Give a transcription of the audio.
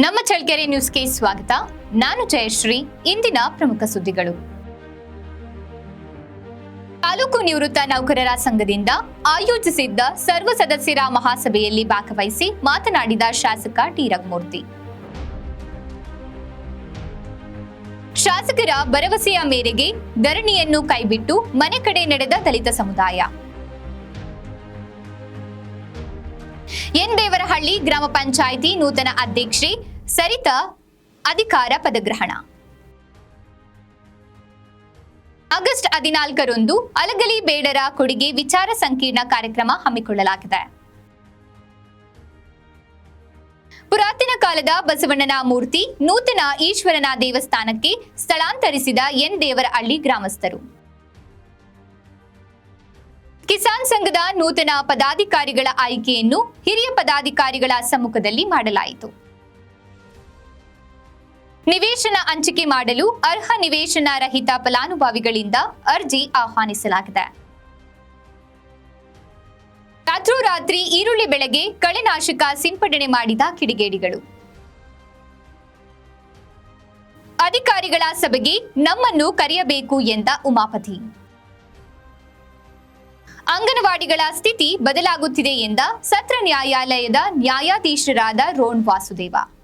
ನಮ್ಮ ಚಳ್ಳಕೆರೆ ನ್ಯೂಸ್ಗೆ ಸ್ವಾಗತ. ನಾನು ಜಯಶ್ರೀ. ಇಂದಿನ ಪ್ರಮುಖ ಸುದ್ದಿಗಳು. ತಾಲೂಕು ನಿವೃತ್ತ ನೌಕರರ ಸಂಘದಿಂದ ಆಯೋಜಿಸಿದ್ದ ಸರ್ವ ಸದಸ್ಯರ ಮಹಾಸಭೆಯಲ್ಲಿ ಭಾಗವಹಿಸಿ ಮಾತನಾಡಿದ ಶಾಸಕ ಟಿ ರಘುಮೂರ್ತಿ. ಶಾಸಕರ ಭರವಸೆಯ ಮೇರೆಗೆ ಧರಣಿಯನ್ನು ಕೈಬಿಟ್ಟು ಮನೆ ಕಡೆ ನಡೆದ ದಲಿತ ಸಮುದಾಯ. ಎನ್ ದೇವರಹಳ್ಳಿ ಗ್ರಾಮ ಪಂಚಾಯಿತಿ ನೂತನ ಅಧ್ಯಕ್ಷೆ ಸರಿತಾ ಅಧಿಕಾರ ಪದಗ್ರಹಣ. ಆಗಸ್ಟ್ 14ರಂದು ಅಲಗಲಿ ಬೇಡರ ಕೊಡುಗೆ ವಿಚಾರ ಸಂಕಿರಣ ಕಾರ್ಯಕ್ರಮ ಹಮ್ಮಿಕೊಳ್ಳಲಾಗಿದೆ. ಪುರಾತನ ಕಾಲದ ಬಸವಣ್ಣನ ಮೂರ್ತಿ ನೂತನ ಈಶ್ವರನ ದೇವಸ್ಥಾನಕ್ಕೆ ಸ್ಥಳಾಂತರಿಸಿದ ಎನ್ ದೇವರಹಳ್ಳಿ ಗ್ರಾಮಸ್ಥರು. ಕಿಸಾನ್ ಸಂಘದ ನೂತನ ಪದಾಧಿಕಾರಿಗಳ ಆಯ್ಕೆಯನ್ನು ಹಿರಿಯ ಪದಾಧಿಕಾರಿಗಳ ಸಮ್ಮುಖದಲ್ಲಿ ಮಾಡಲಾಯಿತು. ನಿವೇಶನ ಹಂಚಿಕೆ ಮಾಡಲು ಅರ್ಹ ನಿವೇಶನ ರಹಿತ ಫಲಾನುಭವಿಗಳಿಂದ ಅರ್ಜಿ ಆಹ್ವಾನಿಸಲಾಗಿದೆ. ರಾತ್ರೋರಾತ್ರಿ ಈರುಳ್ಳಿ ಬೆಳೆಗೆ ಕಳೆನಾಶಕ ಸಿಂಪಡಣೆ ಮಾಡಿದ ಕಿಡಿಗೇಡಿಗಳು. ಅಧಿಕಾರಿಗಳ ಸಭೆಗೆ ನಮ್ಮನ್ನು ಕರೆಯಬೇಕು ಎಂದ ಉಮಾಪತಿ. ಅಂಗನವಾಡಿಗಳ ಸ್ಥಿತಿ ಬದಲಾಗುತ್ತಿದೆ ಎಂದ ಸತ್ರ ನ್ಯಾಯಾಲಯದ ನ್ಯಾಯಾಧೀಶರಾದ ರೋಣ್ ವಾಸುದೇವ.